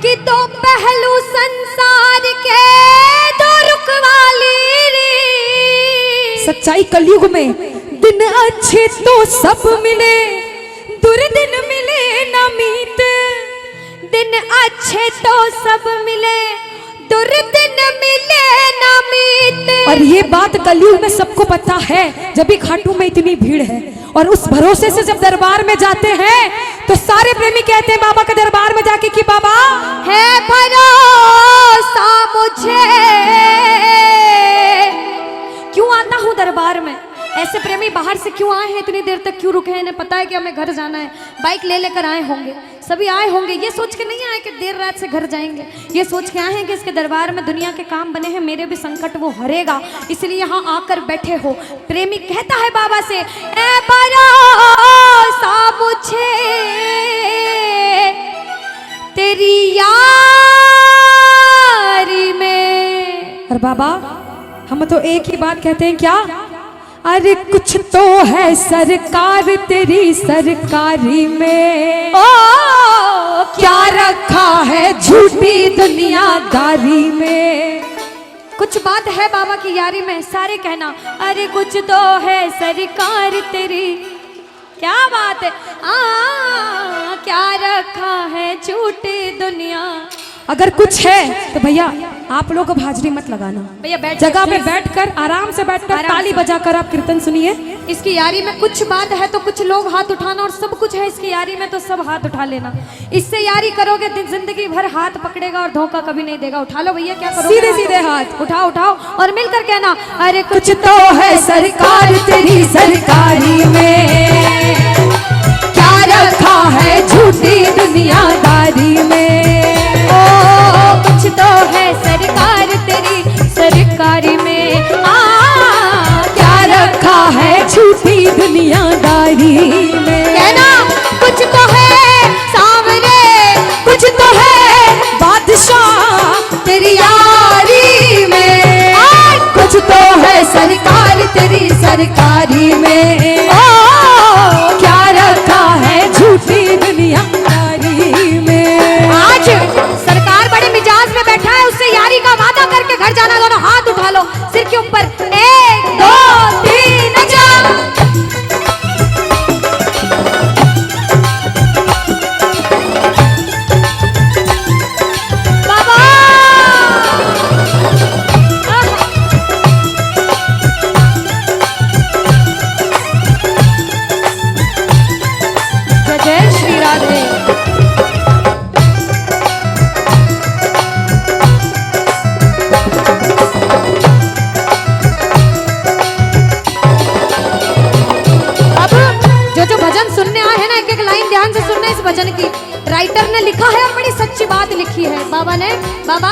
कि दो पहलू संसार के दो रुख वाली रे। सच्चाई कलयुग में दिन अच्छे तो सब मिले, दुर्दिन मिले ना मीत। दिन अच्छे तो सब मिले, दुर्दिन मिले ना मीत। और ये बात कलयुग में सबको पता है, जब भी खाटू में इतनी भीड़ है। और उस भरोसे से जब दरबार में जाते हैं तो सारे प्रेमी कहते हैं बाबा के दरबार में जाके कि बाबा है भरोसा मुझे। क्यों आता हूँ दरबार में? ऐसे प्रेमी बाहर से क्यों आए हैं, इतनी देर तक क्यों रुके हैं? इन्हें पता है कि हमें घर जाना है, बाइक ले लेकर आए होंगे, सभी आए होंगे। ये सोच के नहीं आए कि देर रात से घर जाएंगे, ये सोच के आए हैं कि इसके दरबार में दुनिया के काम बने हैं, मेरे भी संकट वो हरेगा, इसलिए यहाँ आकर बैठे हो। प्रेमी कहता है बाबा से, ऐ भरोसा मुझे तेरी यारी में। और बाबा हम तो एक ही बात कहते हैं, क्या? अरे कुछ तो है सरकार तेरी सरकारी में, ओ क्या रखा है झूठी दुनियादारी में। कुछ बात है बाबा की यारी में, सारे कहना अरे कुछ तो है सरकार तेरी। क्या बात है, क्या रखा है झूठी दुनिया। अगर कुछ है तो भैया आप लोग अब हाजिरी मत लगाना, भैया बैठ जगह पे बैठकर आराम से बैठकर ताली बजाकर आप कीर्तन सुनिए। इसकी यारी में कुछ बात है तो कुछ लोग हाथ उठाना, और सब कुछ है इसकी यारी में तो सब हाथ उठा लेना। इससे यारी करोगे जिंदगी भर हाथ पकड़ेगा और धोखा कभी नहीं देगा। उठा लो भैया, क्या करोगे? सीधे सीधे हाथ उठाओ उठाओ और मिलकर कहना अरे कुछ तो है सरकार तेरी सरकारी में, क्या रखा है झूठी दुनियादारी में। कुछ तो है सरकार तेरी सरकारी में, क्या रखा है झूठी दुनियादारी में। कहना कुछ तो है सावरे, कुछ तो है बादशाह तेरी यारी में, कुछ तो है सरकार तेरी सरकारी में। क्या रखा है झूठी दुनियादारी में। आज सरकार बड़े मिजाज में बैठा है, उससे यारी का वादा करके घर जाना। दोनों हाथ उठा लो सिर के ऊपर, 1 2 3 जा। बाबा जय जय श्री राधे। जो भजन सुनने आए हैं ना, एक एक लाइन ध्यान से सुनना इस भजन की। राइटर ने लिखा है और बड़ी सच्ची बात लिखी है बाबा ने। बाबा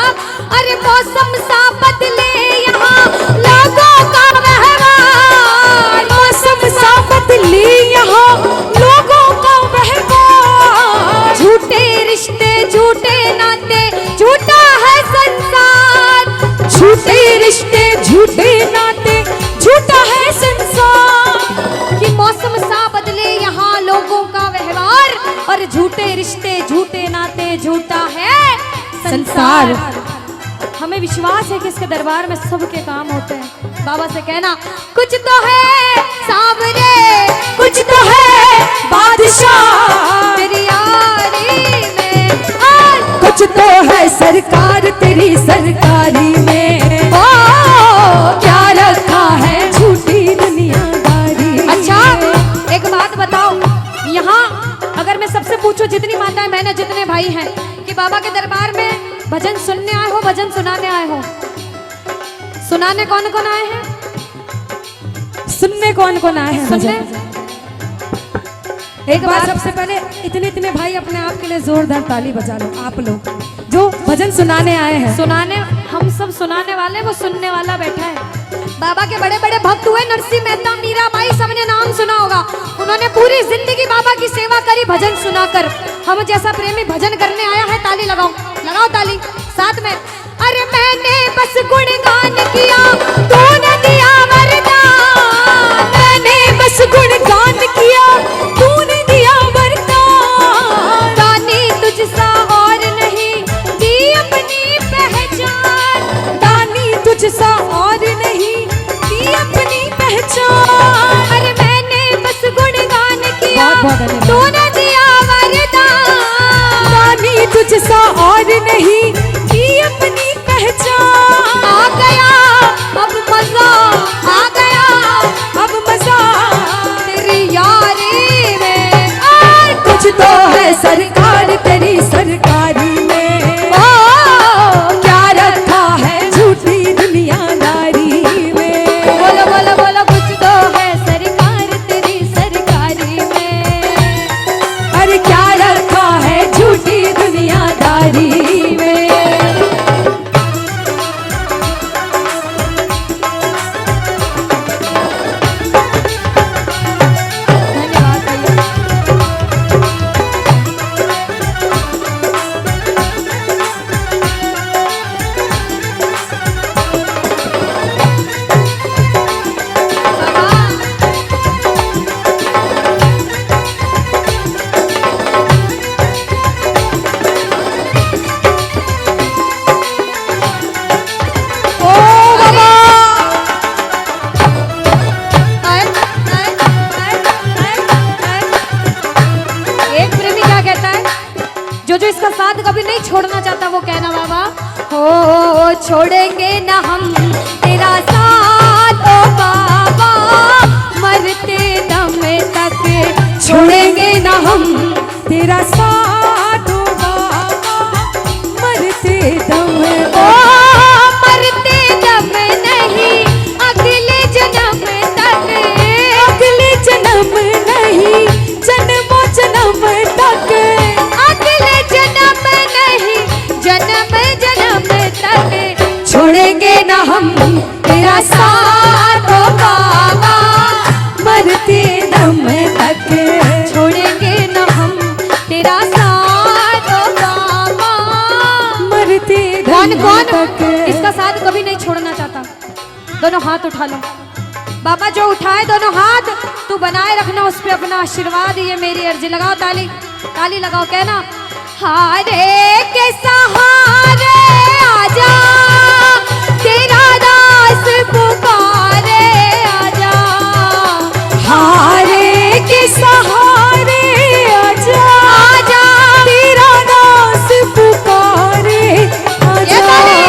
अरे मौसम सा बदले यहाँ लोगों का व्यवहार, मौसम सा बदले यहाँ लोगों का व्यवहार। झूठे रिश्ते झूठे नाते झूठा है संसार, झूठे रिश्ते झूठे नाते झूठा है संसार। कि मौसम सा बदले यहाँ लोगों का व्यवहार, और झूठे रिश्ते झूठे नाते झूठा है संसार। हमें विश्वास है कि इसके दरबार में सबके काम होते हैं। बाबा से कहना कुछ तो है सावरे, कुछ तो है बादशाह तेरी यारी में, कुछ तो है सरकार तेरी सरकारी में। ओ क्या रखा है झूठी दुनियादारी। अच्छा एक बात बताओ, यहाँ अगर मैं सबसे पूछूं, जितनी माताएं बहनें जितने भाई हैं, कि बाबा के दरबार में भजन सुनने आए हो भजन सुनाने आए हो? सुनाने कौन कौन आए हैं? सुनने कौन कौन आए हैं? सुनने एक बार सबसे पहले इतने इतने भाई अपने आप के लिए जोरदार ताली बजा लो, आप लोग जो भजन सुनाने आए हैं। सुनाने हम सब सुनाने वाले, वो सुनने वाला बैठा है। बाबा के बड़े बड़े भक्त हुए, नरसिंह मेहता, मीराबाई, सबने नाम सुना होगा। उन्होंने पूरी जिंदगी बाबा की सेवा करी भजन सुनाकर। हम जैसा प्रेमी भजन करने आया है, ताली लगाओ, लगाओ ताली साथ में। अरे मैंने बस गुणगान किया, तूने दिया वरदान। मैंने बस गुणगान किया, तूने दिया वरदान। दानी तुझसा और नहीं, नहीं की अपनी पहचान। आ गया अब मजा, आ गया अब मजा तेरी यारी में। और कुछ तो है सरकार तेरी सरकारी में, क्या रखा है झूठी दुनियादारी में। बोलो बोलो बोलो, कुछ तो है सरकार तेरी सरकारी में। अरे क्या रखा है झूठी दुनियादारी में। धन्यवाद भैया। ओ बाबा एक प्रेमी क्या कहता है, जो इसका साथ कभी नहीं छोड़ना चाहता वो कहना बाबा, हो छोड़ेंगे ना हम तेरा साथ ओ बाबा, मरते दम तक छोड़ेंगे ना हम तेरा साथ ओ बाबा, मरते दम ओ मरते दम नहीं अगले जन्म तक, अगले जन्म नहीं जन्मों जन्म तक, अगले जन्म नहीं जन्म जन्म तक छोड़ेंगे ना हम तेरा साथ ओ बाबा, मरते दम तक। छोड़ेंगे न हम तेरा साथ ओ बाबा। मरते कौन दम कौन तक। इसका साथ कभी नहीं छोड़ना चाहता? दोनों हाथ उठा लो बाबा, जो उठाए दोनों हाथ, तू बनाए रखना उस पे अपना आशीर्वाद, ये मेरी अर्जी। लगाओ ताली, ताली लगाओ, कहना हारे के सहारे आजा, तेरा दास पुकारे आजा। हारे के सहारे आजा, आजा तेरा दास पुकारे ये आजा। ताली।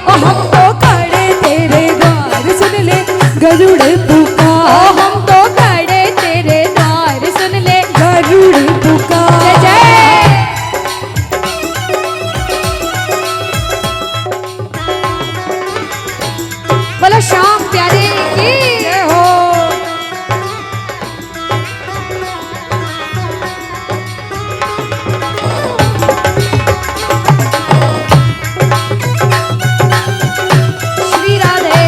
ओ हम तो खड़े तेरे द्वार, सुन ले गरुड़ ओ पुकार, हम तो खड़े तेरे द्वार, सुन ले गरुड़ जय पुकार। जय। बोलो श्याम प्यारे की जय हो। श्री राधे।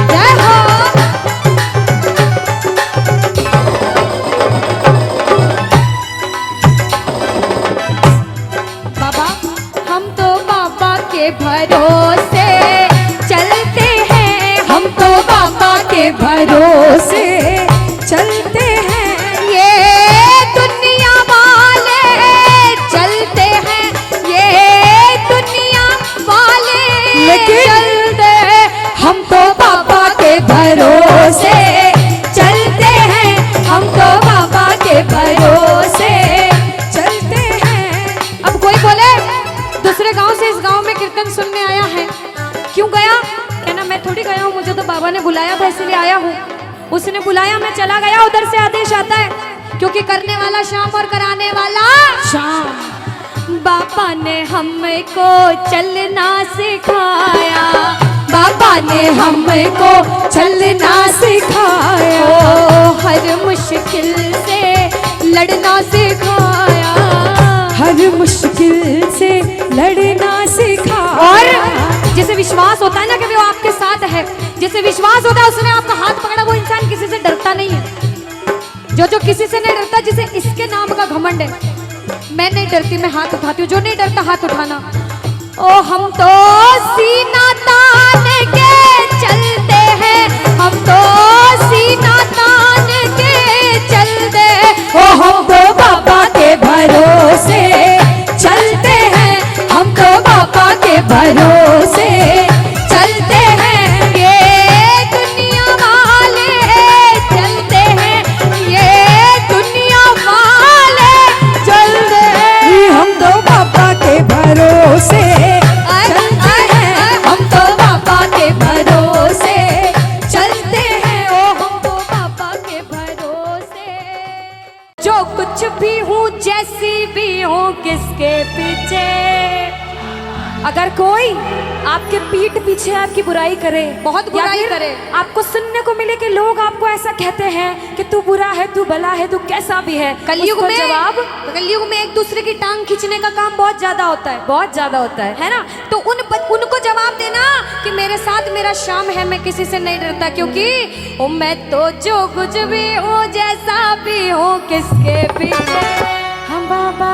जय हो। बाबा हम तो बाबा के भरोसे चलते हैं, हम तो बाबा के भरोसे चलते हैं, ये दुनिया वाले चलते हैं, ये दुनिया वाले लेकिन चलते हैं। हम तो बाबा के भरोसे चलते हैं, हम तो बाबा के भरोसे चलते हैं। अब कोई बोले दूसरे गांव से इस गांव में कीर्तन सुनने आया है, क्यों गया? कहना मैं थोड़ी गया हूँ, मुझे तो बाबा ने बुलाया था इसलिए आया हूँ। उसने बुलाया, मैं चला गया, उधर से आदेश आता है, क्योंकि करने वाला श्याम और कराने वाला शाम। बाबा ने हमको चलना सिखाया, बाबा ने हमको चलना सिखाया, ओ हर मुश्किल से लड़ना सिखाया, हर मुश्किल से लड़ना सिखाया। और जिसे विश्वास होता है ना कि वो आपके साथ है, जिसे विश्वास होता है उसने आपका हाथ पकड़ा, वो इंसान किसी से डरता नहीं है। जो किसी से नहीं डरता, जिसे इसके नाम का घमंड है, मैं नहीं डरती, मैं हाथ उठाती हूँ। जो नहीं डरता हाथ उठाना। ओ हम तो सीना तान के चलते हैं, हम तो सीना तान के चलते हैं। ओ हम तो बाबा के भरोसे चलते हैं, हम तो बाबा के भरोसे चलते हैं, कोई आपके पीठ पीछे आपकी बुराई करे, बहुत या बुराई फिर करे, आपको सुनने को मिले कि लोग आपको ऐसा कहते हैं कि तू बुरा है, तू भला है, तू कैसा भी है, कलयुग उसका में जवाब कलयुग में एक दूसरे की टांग खींचने का काम बहुत ज्यादा होता है, बहुत ज्यादा होता है ना। तो उनको जवाब देना कि मेरे साथ मेरा शाम है, मैं किसी से नहीं डरता, क्योंकि ओ मैं तो जो कुछ भी हूँ, जैसा भी हूँ, किसके पीछे हम बाबा।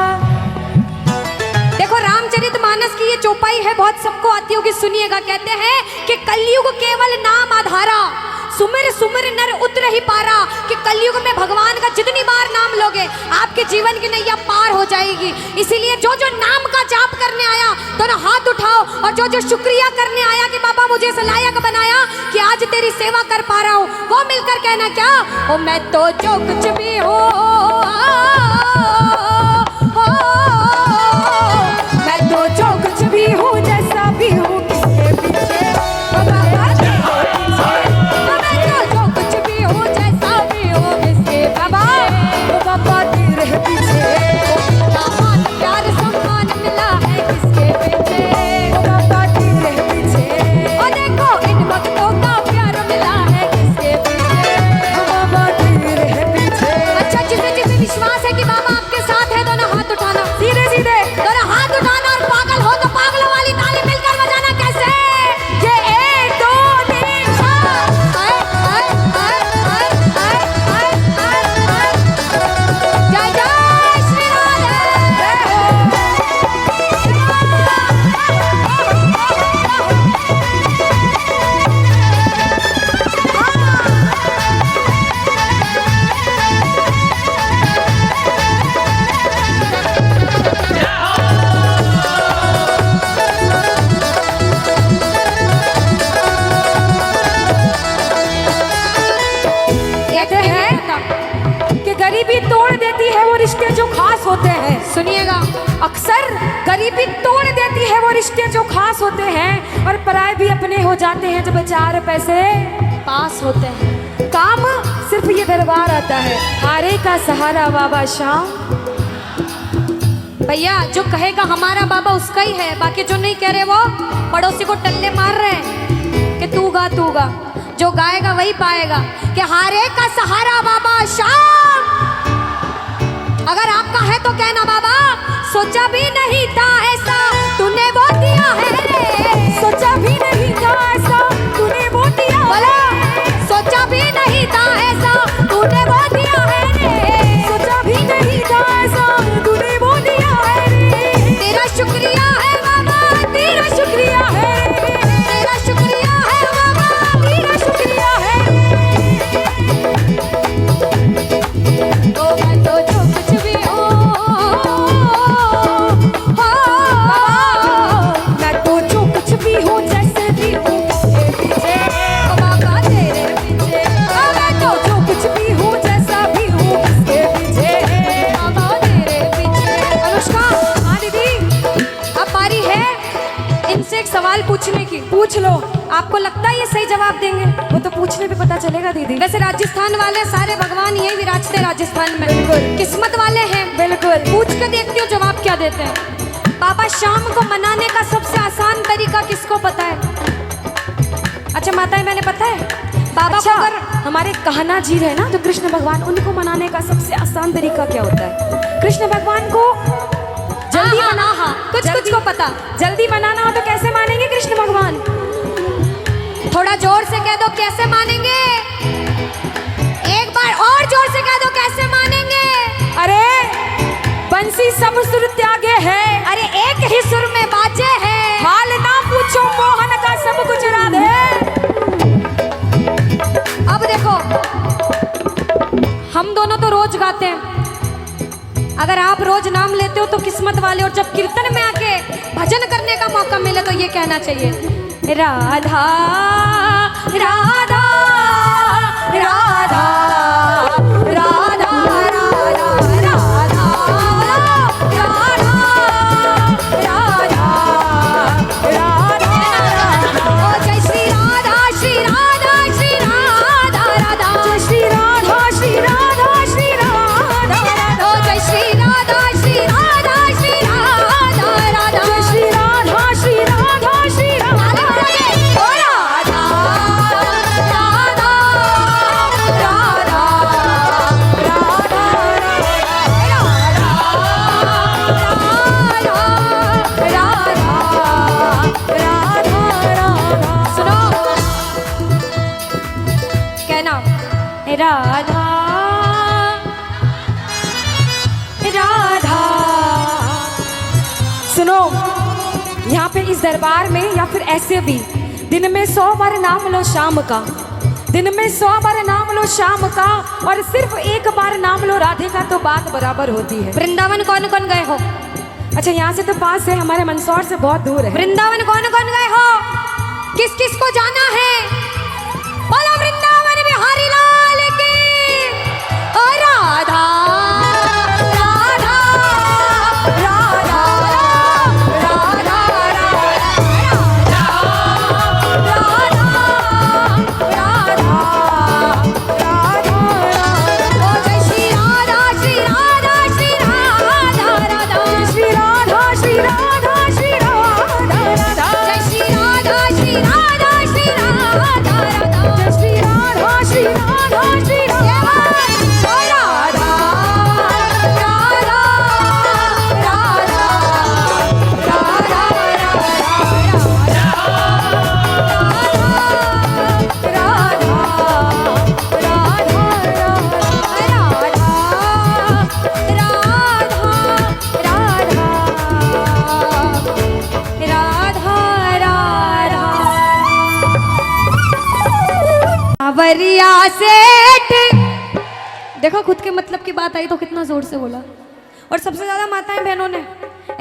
देखो रामचरितमानस की ये चौपाई है, बहुत सबको आती होगी, सुनिएगा। कहते हैं कि कलयुग केवल नाम आधारा, सुमिर सुमिर नर उतर ही पारा, कि कलयुग में भगवान का जितनी बार नाम लोगे आपके जीवन की नैया पार हो जाएगी। इसीलिए जो जो नाम का जाप करने आया दोनों हाथ उठाओ, और जो जो शुक्रिया करने आया कि बाबा मुझे इस लायक बनाया कि आज तेरी सेवा कर पा रहा हूँ, वो मिलकर कहना क्या, ओ मैं तो जो कुछ भी हूँ, मैं तो जो कुछ भी हूँ, जैसा भी हूँ, किसके पीछे ओ बाबा तेरे पीछे, मैं तो जो कुछ भी हूँ, जैसा भी हूँ, किसके बाबा ओ बाबा तेरे पीछे, मान प्यार सम्मान मिला है किसके पीछे, ओ बाबा तेरे पीछे, और देखो इन भक्तों का प्यार मिला है किसके पीछे, ओ बाबा तेरे पीछे। अच्छा जिसे जिसे विश्वास है कि बाबा आपके साथ है, दोनों हाथ उठाना, सीधे सीधे दोनों हाथ उठाना, और पागल हो तो पागलों वाली ताली मिलकर बजाना। कैसे? ये 1 2 3 जय जय श्री कहते हैं कि गरीबी तोड़ देती है वो रिश्ते जो खास होते हैं। सुनिएगा, अक्सर गरीबी तोड़ देती है वो रिश्ते जो खास होते हैं, और पराए भी अपने हो जाते हैं जब 4 पैसे पास होते हैं। काम सिर्फ ये दरबार आता है, हारे का सहारा बाबा शाम। भैया जो कहेगा हमारा बाबा उसका ही है, बाकी जो नहीं कह रहे वो पड़ोसी को टल्ले मार रहे हैं कि तू गा तू गा। जो गाएगा वही पाएगा कि हारे का सहारा बाबा शाम। अगर आपका है तो कहना बाबा सोचा भी नहीं था ऐसा तूने वो दिया है रे, सोचा भी नहीं था ऐसा तूने वो दिया, बोला सोचा भी नहीं था ऐसा तूने वो दिया है रे, सोचा भी नहीं था ऐसा तूने वो दिया है रे। तेरा शुक्रिया है बाबा, तेरा शुक्रिया है, तेरा शुक्रिया है बाबा, तेरा शुक्रिया है। तो मैं तो जो कुछ भी हूँ, मैं तो जो कुछ भी हूँ, जैसे भी हूँ, किसके पीछे ओ बाबा तेरे पीछे, मैं तो जो कुछ भी हूँ, जैसा भी हूँ, किसके पीछे बाबा तेरे पीछे। अनुष्का, हाँ दीदी, अब बारी है इनसे एक सवाल पूछने की। पूछ लो। आपको लगता है ये सही जवाब देंगे? वो तो पूछने पे पता चलेगा दीदी। वैसे राजस्थान वाले सारे भगवान यही विराजते राजस्थान में, बिल्कुल। किस्मत वाले हैं। बिल्कुल। पूछ के देखती हूँ जवाब क्या देते हैं। बाबा शाम को मनाने का सबसे आसान तरीका किसको पता है? अच्छा माताएं मैंने पता है बाबा अच्छा, को अगर हमारे कहना जी है ना, जो कृष्ण भगवान, उनको मनाने का सबसे आसान तरीका क्या होता है? कृष्ण भगवान को जल्दी हाँ, मना, हाँ, कुछ कुछ को पता। जल्दी मनाना हो तो कैसे मानेंगे कृष्ण भगवान? थोड़ा जोर से कह दो कैसे मानेंगे, एक बार और जोर से कह दो कैसे मानेंगे। अरे बंसी सब सुर त्यागे है, अरे एक ही सुर में बाजे है, हाल ना पूछो मोहन का सब कुछ राधे। अब देखो हम दोनों तो रोज गाते हैं, अगर आप रोज नाम लेते हो तो किस्मत वाले, और जब कीर्तन में आके भजन करने का मौका मिले तो ये कहना चाहिए राधा राधा राधा राधा राधा राधा राधा। ओ जय श्री राधा श्री राधा श्री राधा राधा, जय श्री राधा श्री राधा श्री राधा, ओ जय श्री राधा श्री राधा श्री राधा राधा, जय श्री राधा श्री राधा राधा राधा। सुनो, यहाँ पे इस दरबार में या फिर ऐसे भी दिन में 100 बार नाम लो शाम का, दिन में 100 बार नाम लो शाम का, और सिर्फ एक बार नाम लो राधे का तो बात बराबर होती है। वृंदावन कौन कौन गए हो? अच्छा, यहाँ से तो पास है, हमारे मंदसौर से बहुत दूर है। वृंदावन कौन कौन गए हो? किस किस को जाना है? बोलो वृंदावन बिहारी लाल की। ओ राधा राधा राधा राधा राधा। ओ जय श्री राधा श्री राधा श्री राधा राधा। श्री राधा श्री राधा श्री राधा राधा। जय श्री राधा श्री राधा श्री राधा राधा। जय श्री राधा श्री राधा श्री राधा। सावरिया सेठ, देखो खुद के मतलब की बात आई तो कितना जोर से बोला। और सबसे ज्यादा माताएं बहनों ने,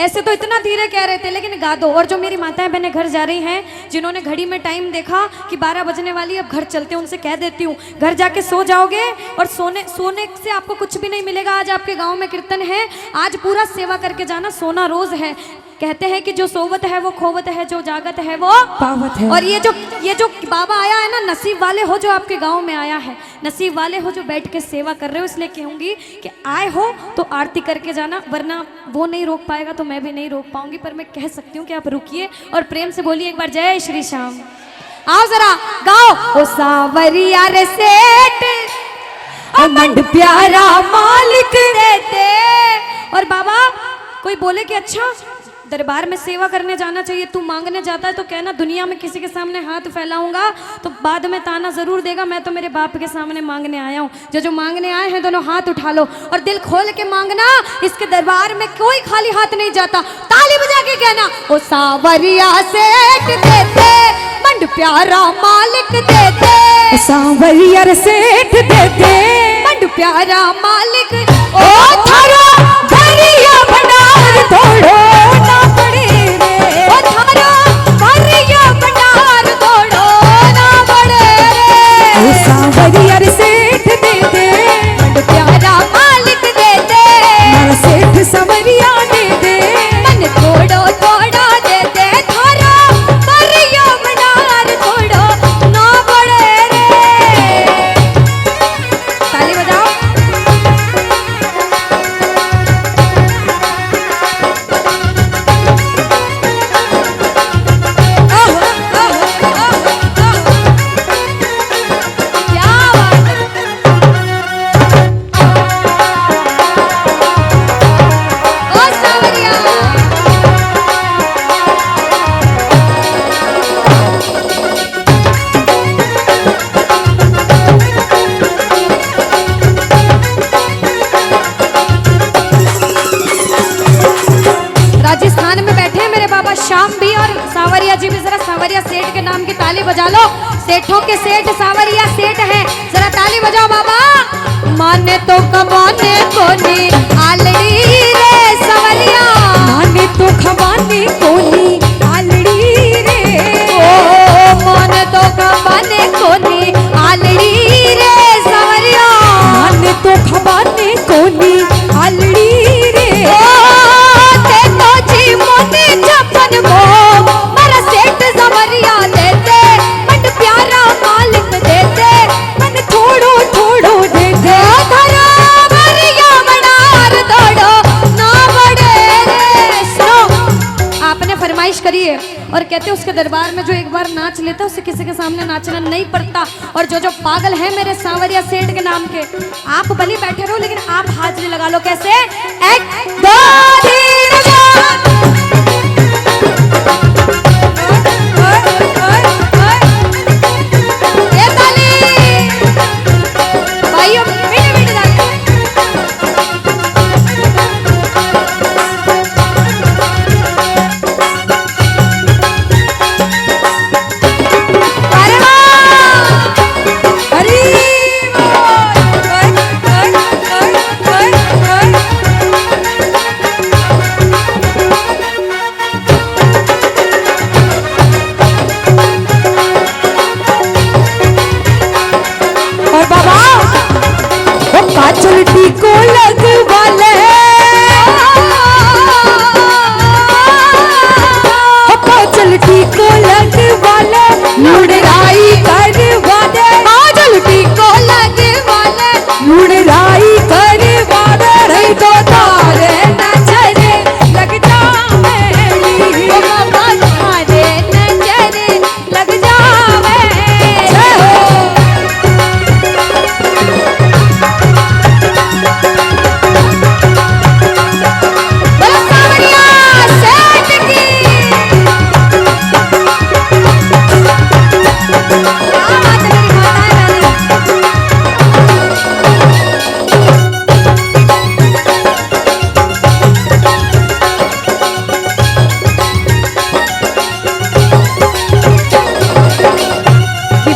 ऐसे तो इतना धीरे कह रहे थे लेकिन गा दो। और जो मेरी माताएं बहनें घर जा रही हैं, जिन्होंने घड़ी में टाइम देखा कि 12 बजने वाली, अब घर चलते हैं, उनसे कह देती हूँ घर जाके सो जाओगे और सोने से आपको कुछ भी नहीं मिलेगा। आज आपके गांव में कीर्तन है, आज पूरा सेवा करके जाना, सोना रोज है। कहते हैं कि जो सोवत है वो खोवत है, जो जागत है वो पावत है। और ये जो बाबा आया है ना, नसीब वाले हो जो आपके गांव में आया है, नसीब वाले हो जो बैठ के सेवा कर रहे हो। इसलिए कहूंगी कि आए हो तो आरती करके जाना, वरना वो नहीं रोक पाएगा तो मैं भी नहीं रोक पाऊंगी। पर मैं कह सकती हूँ कि आप रुकिए और प्रेम से बोलिए एक बार जय श्री श्याम। आओ जरा गाओ। ओ सावरिया रे सेठ मंड प्यारा मालिक देते। और बाबा कोई बोले कि अच्छा दरबार में सेवा करने जाना चाहिए, तू मांगने जाता है तो कहना दुनिया में किसी के सामने हाथ फैलाऊंगा तो बाद में ताना जरूर देगा। मैं तो मेरे बाप के सामने मांगने आया हूँ। जो मांगने आए हैं दोनों हाथ उठा लो और दिल खोल के मांगना। इसके दरबार में कोई खाली हाथ नहीं जाता। ताली बजा के कहना ओ सावरिया सेठ देते, मंड प्यारा मालिक देते। सावरिया सेठ देते, मंड प्यारा मालिक। ओ थारा भरिया भंडार तोड़ो ना पड़े रे। ओ थारा भरिया भंडार तोड़ो ना पड़े रे। ओ सावरिया सेठ देते, मंड प्यारा मालिक देते। मारा सेठ सावरिया देते, मन तोड़ो तोड़ो देते। थारा भरिया भंडार तोड़ो ना पड़े रे। ताली बजाओ। राजस्थान में बैठे हैं मेरे बाबा श्याम भी और सावरिया जी भी। जरा सावरिया सेठ के नाम की ताली बजा लो। सेठों के सेठ सावरिया सेठ हैं, जरा ताली बजाओ बाबा। माने तो कमाने को नहीं आलड़ी रे सवरिया, माने तो खवाने कोनी आलड़ी रे। ओ माने तो कमाने को नहीं आलड़ी रे सवरिया, माने तो खवाने कोनी आलड़ी रे। मारा सेठ सवरिया देते, मंड प्यारा मालिक देते। मन थोड़ो थोड़ो देते। थारा भरिया भंडार तोड़ो ना पड़े रे। सुनो, आपने फरमाइश करी है और कहते उसके दरबार में जो एक बार नाच लेता उसे किसी के सामने नाचना नहीं पड़ता। और जो पागल है मेरे सावरिया सेठ के नाम के, आप भले बैठे रहो लेकिन आप हाजिरी लगा लो। कैसे? एक दो तीन चार।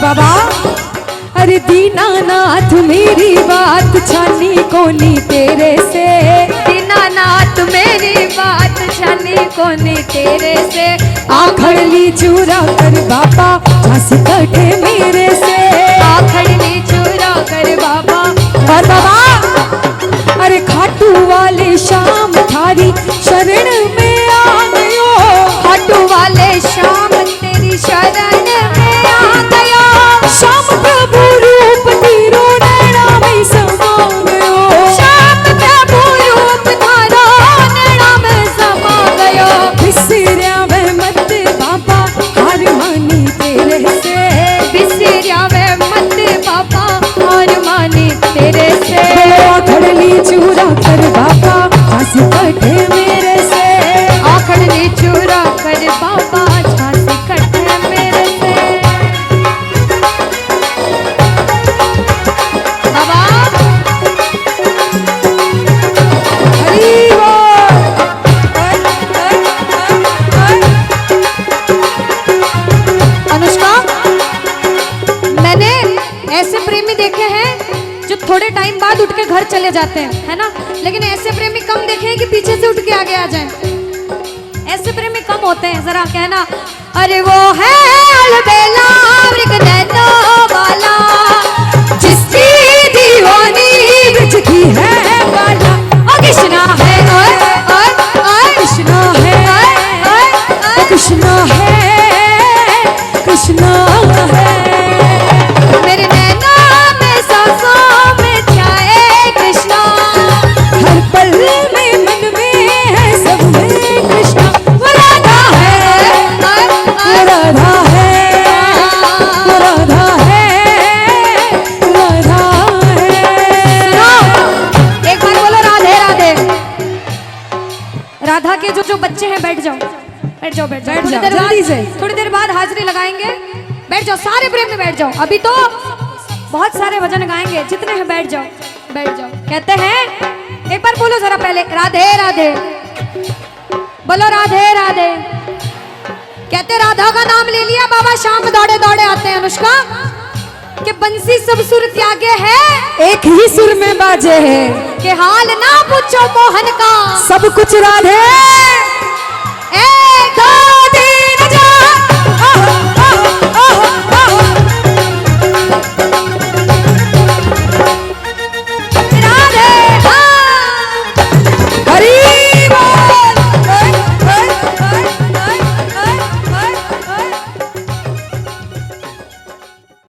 बाबा अरे दीनानाथ मेरी बात छानी कोनी तेरे से, दीनानाथ मेरी बात छानी कोनी तेरे से, आखड़ ली चूरा कर बाबा झांसी कटे मेरे से, आखड़ ली चूरा कर बाबा। और बाबा अरे खाटू वाले शाम थारी शरण में आ गयो, खाटू वाले शाम तेरी शरण में आ गया, श्याम प्रभु रूप तेरो नैना में समा गयो, श्याम प्रभु रूप थारा नैना में समा गयो, बिसरिया वे मत बाबा हार मानी तेरे से, बिसरिया वे मत बाबा हार मानी तेरे से, आखड़ ली चूरा कर बाबा झांसी कटे मेरे से, आखड़ ली चूरा कर बाबा झांसी कटे मेरे से। बाबा हरि बोल। अनुष्का, मैंने ऐसे प्रेमी देखे हैं जो थोड़े टाइम बाद उठ के घर चले जाते हैं, है ना, लेकिन ऐसे प्रेमी कम देखे हैं कि पीछे से उठ के आगे आ जाएं। ऐसे प्रेमी कम होते हैं, जरा कहना अरे वो है अलबेला मृग नैनों वाला, जिसकी दीवानी ब्रज की है बाला, ओ कृष्णा है, ओए ओए ओए कृष्णा है, ओए कृष्णा है, कृष्णा है, मेरे नैना में सांसों में छाए कृष्णा, हर पल में मन में है सब में कृष्णा, वो राधा है, वो राधा है, वो राधा है, राधा है। सुनो, एक बार बोलो राधे राधे। राधा के जो बच्चे हैं बैठ जाओ, बैठ जाओ, बैठ जाओ, बैठ थोड़ी जाओ, देर जल्दी बाद, से। थोड़ी देर बाद हाजिरी लगाएंगे। बैठ जाओ, सारे प्रेम में बैठ जाओ, अभी तो बहुत सारे भजन गाएंगे, जितने हैं बैठ जाओ, बैठ जाओ। कहते हैं, एक बार बोलो जरा पहले राधे राधे, बोलो राधे राधे। कहते राधा का नाम ले लिया बाबा शाम दौड़े दौड़े आते हैं। अनुष्का, कि बंसी सब सुर त्यागे है, एक ही सुर में बाजे है, कि हाल ना पूछो मोहन का, सब कुछ राधे